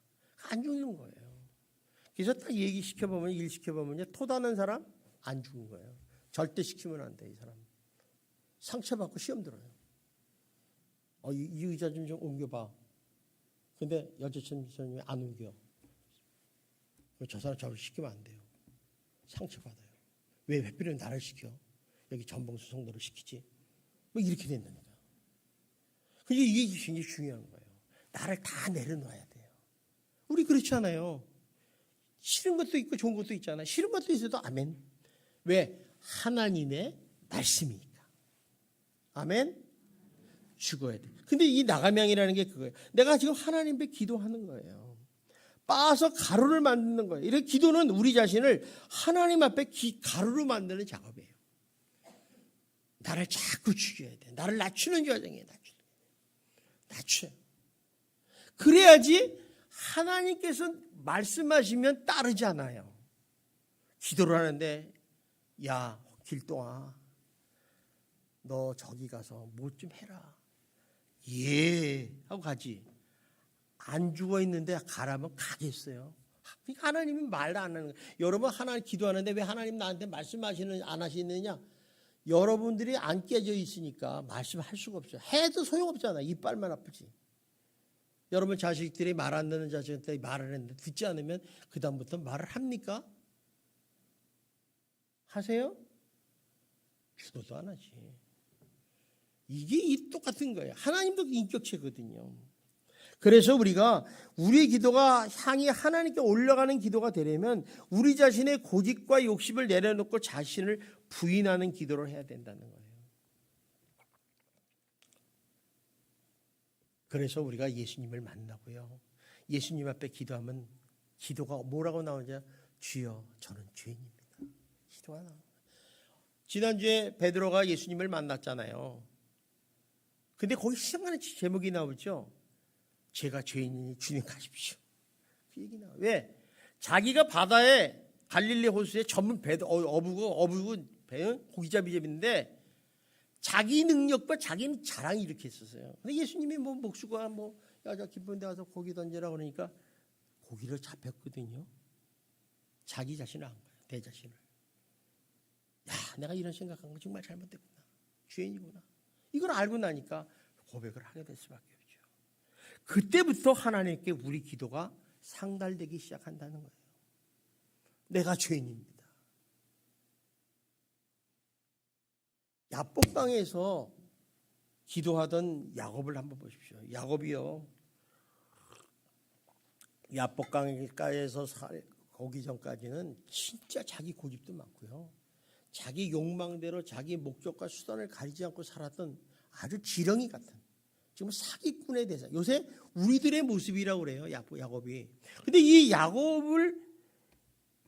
안 죽는 거예요. 그래서 딱 얘기시켜보면 일 시켜보면요. 토다는 사람 안 죽은 거예요. 절대 시키면 안 돼. 이 사람. 상처받고 시험 들어요. 이 의자 좀 옮겨봐. 근데 여자친구는 안 옮겨. 저 사람 저를 시키면 안 돼요. 상처받아요. 왜 하필이면 나를 시켜? 여기 전봉수 성도를 시키지? 뭐 이렇게 된다니까. 근데 이게 굉장히 중요한 거예요. 나를 다 내려놔야 돼요. 우리 그렇지 않아요. 싫은 것도 있고 좋은 것도 있잖아요. 싫은 것도 있어도 아멘. 왜? 하나님의 말씀이니까. 아멘. 죽어야 돼. 근데 이 나가명이라는 게 그거예요. 내가 지금 하나님 앞에 기도하는 거예요. 빻아서 가루를 만드는 거예요. 이렇게 기도는 우리 자신을 하나님 앞에 가루로 만드는 작업이에요. 나를 자꾸 죽여야 돼. 나를 낮추는 과정이에요. 낮춰요. 그래야지 하나님께서 말씀하시면 따르잖아요. 기도를 하는데 야 길동아 너 저기 가서 뭐 좀 해라. 예 하고 가지. 안 죽어 있는데 가라면 가겠어요. 그러니까 하나님이 말 안 하는 거예요. 여러분 하나님 기도하는데 왜 하나님 나한테 말씀하시는 안 하시느냐? 여러분들이 안 깨져 있으니까 말씀할 수가 없어요. 해도 소용없잖아. 이빨만 아프지. 여러분 자식들이 말 안 듣는 자식한테 말을 했는데 듣지 않으면 그 다음부터 말을 합니까? 하세요? 죽어도 안 하지. 이게 이 똑같은 거예요. 하나님도 인격체거든요. 그래서 우리가 우리의 기도가 향이 하나님께 올라가는 기도가 되려면 우리 자신의 고집과 욕심을 내려놓고 자신을 부인하는 기도를 해야 된다는 거예요. 그래서 우리가 예수님을 만나고요. 예수님 앞에 기도하면 기도가 뭐라고 나오냐? 주여 저는 죄인입니다. 기도가 나와요. 지난주에 베드로가 예수님을 만났잖아요. 근데 거기 시작하는 제목이 나오죠. 제가 죄인이니 주님 가십시오. 그 얘기 나와요. 왜? 자기가 바다에 갈릴리 호수에 전문 어부고 배 고기잡이인데 자기 능력과 자기 자랑이 이렇게 있었어요. 근데 예수님이 목수가 야자 깊은 데 가서 고기 던지라 그러니까 고기를 잡혔거든요. 자기 자신을 안 거예요. 내 자신을. 야, 내가 이런 생각한 거 정말 잘못됐구나. 죄인이구나. 이걸 알고 나니까 고백을 하게 될 수밖에 없죠. 그때부터 하나님께 우리 기도가 상달되기 시작한다는 거예요. 내가 죄인입니다. 야복강에서 기도하던 야곱을 한번 보십시오. 야곱이요. 야복강가에서 오기 전까지는 진짜 자기 고집도 많고요. 자기 욕망대로 자기 목적과 수단을 가리지 않고 살았던 아주 지렁이 같은 지금 사기꾼의 대사. 요새 우리들의 모습이라고 그래요. 야곱이. 근데 이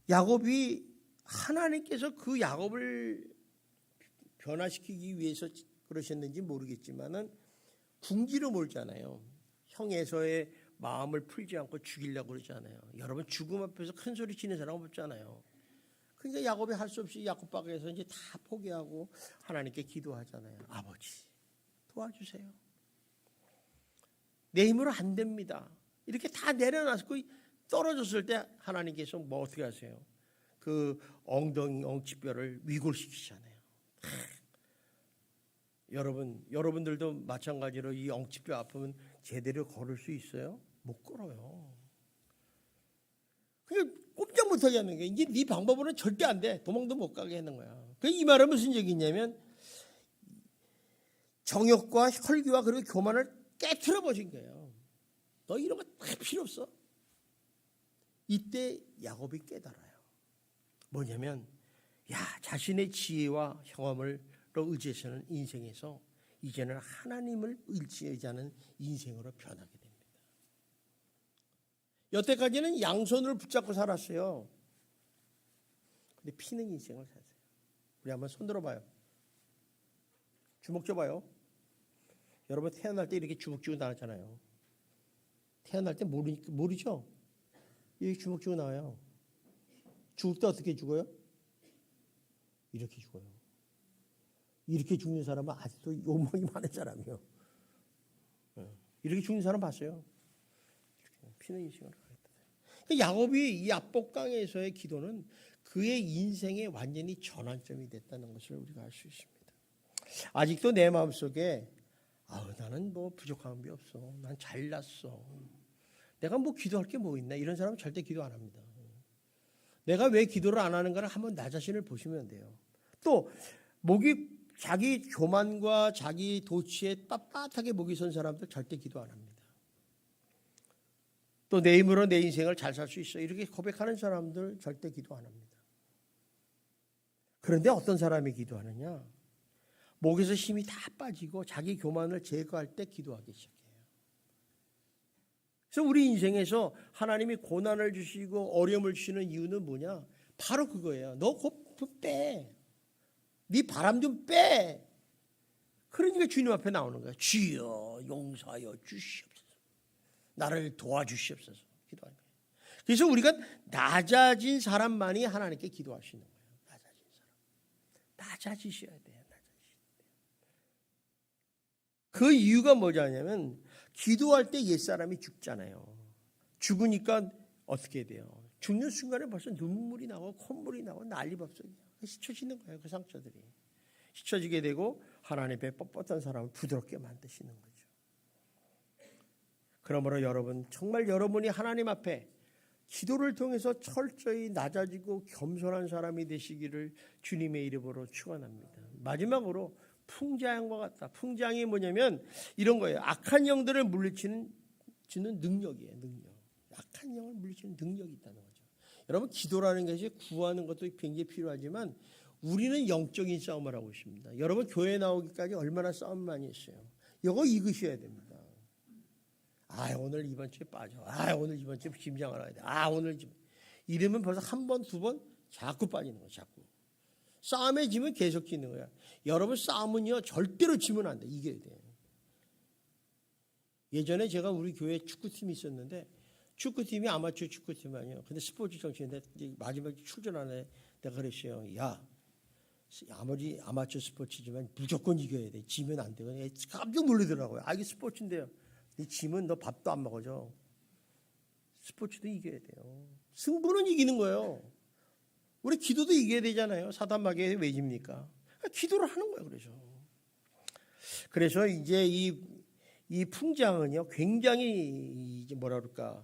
야곱이 하나님께서 그 야곱을 변화시키기 위해서 그러셨는지 모르겠지만은 궁지로 몰잖아요. 형 에서의 마음을 풀지 않고 죽이려고 그러잖아요. 여러분 죽음 앞에서 큰 소리 치는 사람 없잖아요. 그러니까 야곱이 할 수 없이 야곱박에서 이제 다 포기하고 하나님께 기도하잖아요. 아버지 도와주세요. 내 힘으로 안 됩니다. 이렇게 다 내려놨고 떨어졌을 때 하나님께서 뭐 어떻게 하세요? 그 엉덩이 엉치뼈를 위골시키잖아요. 여러분들도 마찬가지로 이 엉치뼈 아프면 제대로 걸을 수 있어요? 못 걸어요. 그게 꼼짝 못하게 하는 거야. 이제 네 방법으로는 절대 안 돼. 도망도 못 가게 하는 거야. 이 말은 무슨 얘기냐면 정욕과 혈기와 그리고 교만을 깨트려 버린 거예요. 너 이런 거 다 필요 없어. 이때 야곱이 깨달아요. 뭐냐면 자신의 지혜와 경험을 의지해서는 인생에서 이제는 하나님을 의지하는 인생으로 변하게 됩니다. 여태까지는 양손을 붙잡고 살았어요. 근데 피는 인생을 사세요. 우리 한번 손 들어봐요. 주먹 줘봐요. 여러분 태어날 때 이렇게 주먹 쥐고 나왔잖아요. 태어날 때 모르죠? 이렇게 주먹 쥐고 나와요. 죽을 때 어떻게 죽어요? 이렇게 죽어요. 이렇게 죽는 사람은 아직도 욕망이 많은 사람이에요. 이렇게 죽는 사람 봤어요. 피는 인생을 하겠다. 야곱이 이 압복강에서의 기도는 그의 인생의 완전히 전환점이 됐다는 것을 우리가 알 수 있습니다. 아직도 내 마음속에 나는 뭐 부족한 게 없어. 난 잘났어. 내가 뭐 기도할 게 뭐 있나? 이런 사람은 절대 기도 안 합니다. 내가 왜 기도를 안 하는가를 한번 나 자신을 보시면 돼요. 또 자기 교만과 자기 도취에 빳빳하게 목이 선 사람들 절대 기도 안 합니다. 또 내 힘으로 내 인생을 잘 살 수 있어. 이렇게 고백하는 사람들 절대 기도 안 합니다. 그런데 어떤 사람이 기도하느냐? 목에서 힘이 다 빠지고 자기 교만을 제거할 때 기도하기 시작해요. 그래서 우리 인생에서 하나님이 고난을 주시고 어려움을 주시는 이유는 뭐냐? 바로 그거예요. 너 곧 빼. 네 바람 좀 빼. 그러니까 주님 앞에 나오는 거야. 주여 용서하여 주시옵소서. 나를 도와주시옵소서. 기도하는 거예요. 그래서 우리가 낮아진 사람만이 하나님께 기도할 수 있는 거예요. 낮아진 사람. 낮아지셔야 돼요. 그 이유가 뭐냐면 기도할 때 옛사람이 죽잖아요. 죽으니까 어떻게 돼요? 죽는 순간에 벌써 눈물이 나고 콧물이 나고 난리법석이에요. 씻혀지는 거예요. 그 상처들이. 씻혀지게 되고 하나님 앞에 뻣뻣한 사람을 부드럽게 만드시는 거죠. 그러므로 여러분 정말 여러분이 하나님 앞에 기도를 통해서 철저히 낮아지고 겸손한 사람이 되시기를 주님의 이름으로 축원합니다. 마지막으로 풍자양과 같다. 풍자양이 뭐냐면 이런 거예요. 악한 영들을 물리치는 능력이에요. 능력. 악한 영을 물리치는 능력이 있다는 거죠. 여러분 기도라는 것이 구하는 것도 굉장히 필요하지만 우리는 영적인 싸움을 하고 있습니다. 여러분 교회 나오기까지 얼마나 싸움 많이 했어요. 이거 읽으셔야 됩니다. 오늘 이번 주에 빠져. 오늘 이번 주에 김장을 해야 돼. 오늘 이러면 벌써 한 번, 두 번 자꾸 빠지는 거예요. 자꾸. 싸움에 지면 계속 지는 거야. 여러분 싸움은요 절대로 지면 안 돼. 이겨야 돼. 예전에 제가 우리 교회에 축구팀이 있었는데 축구팀이 아마추어 축구팀 아니에요. 근데 스포츠 정치인데 마지막에 출전하네. 내가 그랬어요. 아무리 아마추어 스포츠지만 무조건 이겨야 돼. 지면 안 돼. 깜짝 놀라더라고요. 이게 스포츠인데요. 근데 지면 너 밥도 안 먹어줘. 스포츠도 이겨야 돼요. 승부는 이기는 거예요. 우리 기도도 이겨야 되잖아요. 사단마귀에 왜 집니까? 기도를 하는 거예요. 그래서 이제 이 풍장은요 굉장히 뭐라 그럴까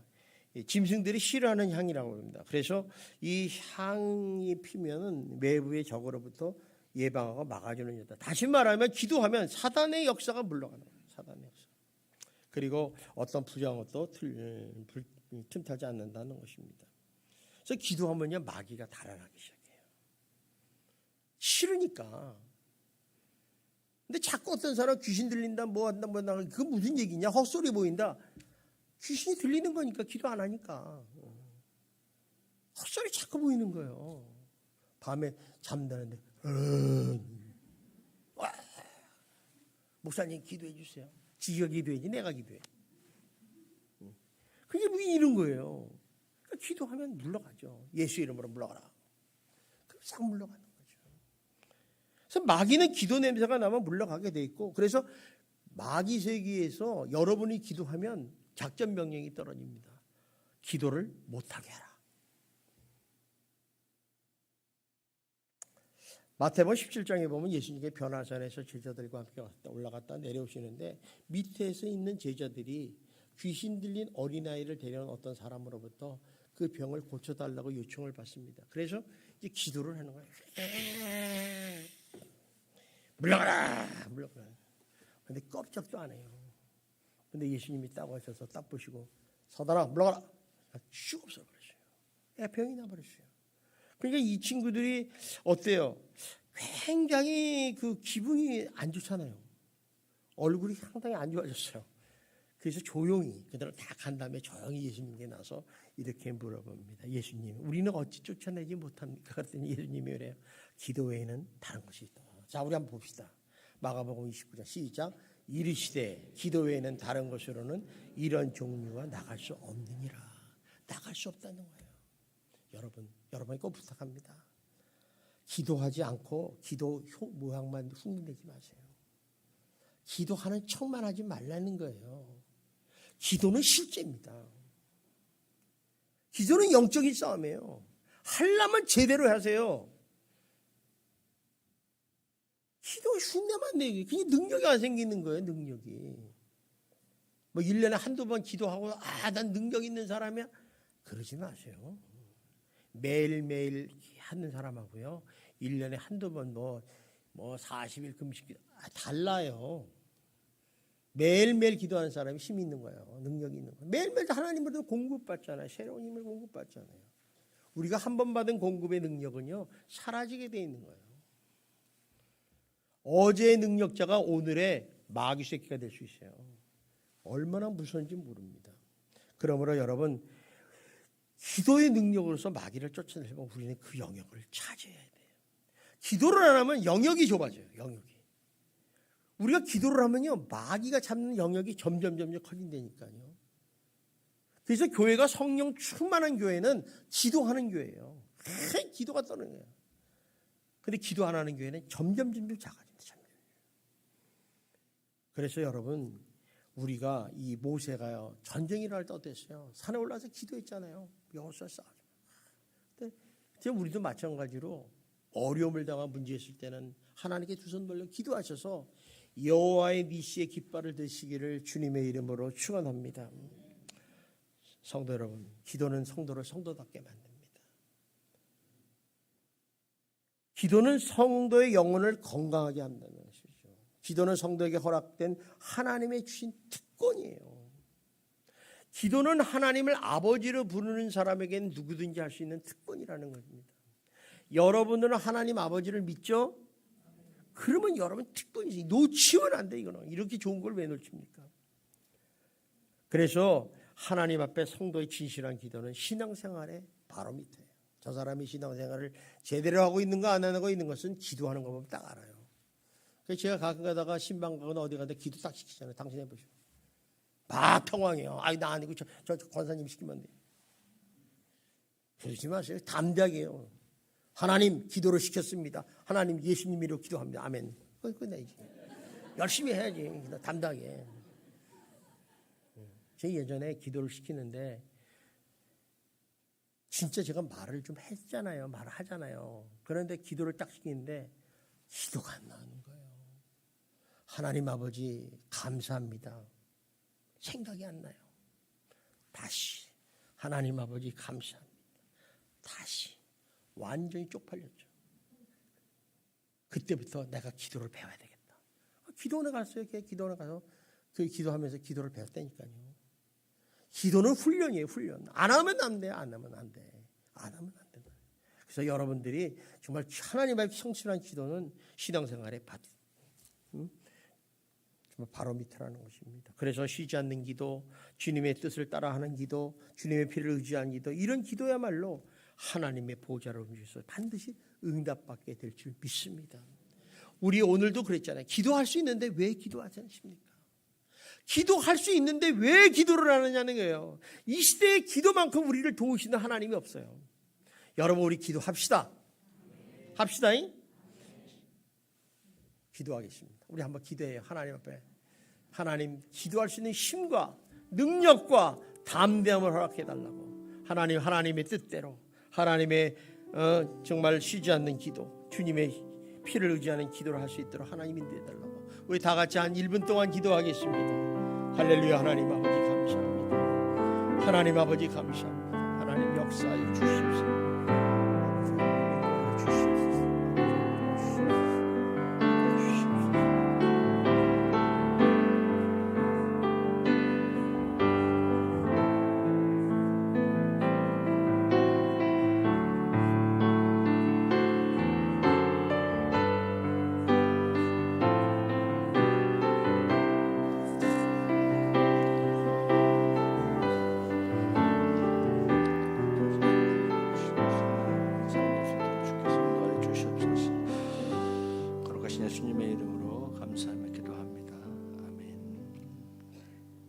짐승들이 싫어하는 향이라고 합니다. 그래서 이 향이 피면은 외부의 적으로부터 예방하고 막아주는 여다. 다시 말하면 기도하면 사단의 역사가 물러가는 거예요. 사단의 역사. 그리고 어떤 부정도 틈타지 않는다는 것입니다. 그래서 기도하면요 마귀가 달아나기 시작해요. 싫으니까. 근데 자꾸 어떤 사람 귀신 들린다 뭐한다 그거 무슨 얘기냐 헛소리 보인다. 귀신이 들리는 거니까 기도 안 하니까. 헛소리 자꾸 보이는 거예요. 밤에 잠자는데 목사님 기도해 주세요. 지가 기도해야지 내가 기도해. 그게 뭐 이런 거예요. 그러니까 기도하면 물러가죠. 예수 이름으로 물러가라. 그럼 싹 물러가는 거죠. 그래서 마귀는 기도 냄새가 나면 물러가게 돼 있고 그래서 마귀 세계에서 여러분이 기도하면 작전 명령이 떨어집니다. 기도를 못하게 하라. 마태복음 17장에 보면 예수님께 변화산에서 제자들과 함께 올라갔다 내려오시는데 밑에서 있는 제자들이 귀신 들린 어린아이를 데려온 어떤 사람으로부터 그 병을 고쳐달라고 요청을 받습니다. 그래서 이제 기도를 하는 거예요. 물러가라, 물러가라. 근데 껍짝도 안 해요. 근데 예수님이 딱 오셔서 딱 보시고 서다라, 물러가라. 슉 없어버렸어요. 병이 나버렸어요. 그러니까 이 친구들이 어때요? 굉장히 그 기분이 안 좋잖아요. 얼굴이 상당히 안 좋아졌어요. 그래서 조용히 그들을 다 간 다음에 조용히 예수님께 나서 이렇게 물어봅니다. 예수님, 우리는 어찌 쫓아내지 못합니까? 그랬더니 예수님이 그래요. 기도 외에는 다른 것이 있다. 자, 우리 한번 봅시다. 마가복음 29장 시작. 이르시되 기도 외에는 다른 것으로는 이런 종류가 나갈 수 없느니라. 나갈 수 없다는 거예요. 여러분이 꼭 부탁합니다. 기도하지 않고 기도 모양만 흉내내지 마세요. 기도하는 척만 하지 말라는 거예요. 기도는 실제입니다. 기도는 영적인 싸움이에요. 하려면 제대로 하세요. 기도 흉내만 내기. 그냥 능력이 안 생기는 거예요. 능력이. 뭐 1년에 한두 번 기도하고 난 능력 있는 사람이야. 그러지 마세요. 매일매일 하는 사람하고요. 1년에 한두 번 뭐 40일 금식 달라요. 매일매일 기도하는 사람이 힘이 있는 거예요. 능력이 있는 거예요. 매일매일 하나님으로부터 공급받잖아요. 새로운 힘을 공급받잖아요. 우리가 한 번 받은 공급의 능력은요. 사라지게 돼 있는 거예요. 어제의 능력자가 오늘의 마귀 새끼가 될 수 있어요. 얼마나 무서운지 모릅니다. 그러므로 여러분 기도의 능력으로서 마귀를 쫓아내려면 우리는 그 영역을 차지해야 돼요. 기도를 안 하면 영역이 좁아져요. 영역이. 우리가 기도를 하면요. 마귀가 잡는 영역이 점점 커진다니까요. 그래서 교회가 성령 충만한 교회는 기도하는 교회예요. 기도가 떠는 거예요. 근데 기도 안 하는 교회는 점점 작아집니다. 그래서 여러분 우리가 이 모세가요. 전쟁이 일어날 때 어땠어요? 산에 올라서 기도했잖아요. 여호수아 싸우죠. 근데 지금 우리도 마찬가지로 어려움을 당한 문제 있을 때는 하나님께 두 손 벌려 기도하셔서 여호와의 니시의 깃발을 드시기를 주님의 이름으로 축원합니다. 성도 여러분, 기도는 성도를 성도답게 만듭니다. 기도는 성도의 영혼을 건강하게 한다는 것이죠. 기도는 성도에게 허락된 하나님의 주신 특권이에요. 기도는 하나님을 아버지로 부르는 사람에게는 누구든지 할 수 있는 특권이라는 것입니다. 여러분들은 하나님 아버지를 믿죠? 그러면 여러분 특권이지. 놓치면 안 돼. 이거는 이렇게 좋은 걸 왜 놓칩니까? 그래서 하나님 앞에 성도의 진실한 기도는 신앙생활의 바로 밑에요. 저 사람이 신앙생활을 제대로 하고 있는가 안 하고 있는 것은 기도하는 거 보면 딱 알아요. 그래서 제가 가끔 가다가 신방 가거나 어디 가다 기도 딱 시키잖아요. 당신 해보시오. 막 평황해요. 나 아니고 저 권사님 시키면 돼. 그러지 마세요. 담대하게요. 하나님 기도를 시켰습니다. 하나님 예수님으로 기도합니다. 아멘. 끝내야지. 열심히 해야지. 담대하게. 제가 예전에 기도를 시키는데 진짜 제가 말을 좀 했잖아요. 말을 하잖아요. 그런데 기도를 딱 시키는데 기도가 안 나오는 거예요. 하나님 아버지 감사합니다. 생각이 안 나요. 다시 하나님 아버지 감사합니다. 다시 완전히 쪽팔렸죠. 그때부터 내가 기도를 배워야 되겠다. 기도원에 갔어요. 기도원에 가서 그 기도하면서 기도를 배웠다니까요. 기도는 훈련이에요. 훈련. 안 하면 안 돼. 안 하면 안 돼. 안 하면 안 된다. 그래서 여러분들이 정말 하나님 앞에 성실한 기도는 신앙생활의 정말 바로 밑이라는 것입니다. 그래서 쉬지 않는 기도, 주님의 뜻을 따라하는 기도, 주님의 피를 의지한 기도, 이런 기도야말로 하나님의 보좌를 움직여서 반드시 응답받게 될 줄 믿습니다. 우리 오늘도 그랬잖아요. 기도할 수 있는데 왜 기도하지 않습니까? 기도할 수 있는데 왜 기도를 하느냐는 거예요. 이 시대에 기도만큼 우리를 도우시는 하나님이 없어요. 여러분 우리 기도합시다. 합시다잉. 기도하겠습니다. 우리 한번 기도해요. 하나님 앞에. 하나님 기도할 수 있는 힘과 능력과 담대함을 허락해달라고. 하나님의 뜻대로 하나님의 정말 쉬지 않는 기도, 주님의 피를 의지하는 기도를 할 수 있도록 하나님 인도해달라고. 우리 다 같이 한 1분 동안 기도하겠습니다. 할렐루야. 하나님 아버지 감사합니다. 하나님 아버지 감사합니다. 하나님 역사해 주시옵소서. 거룩하신 예수님의 이름으로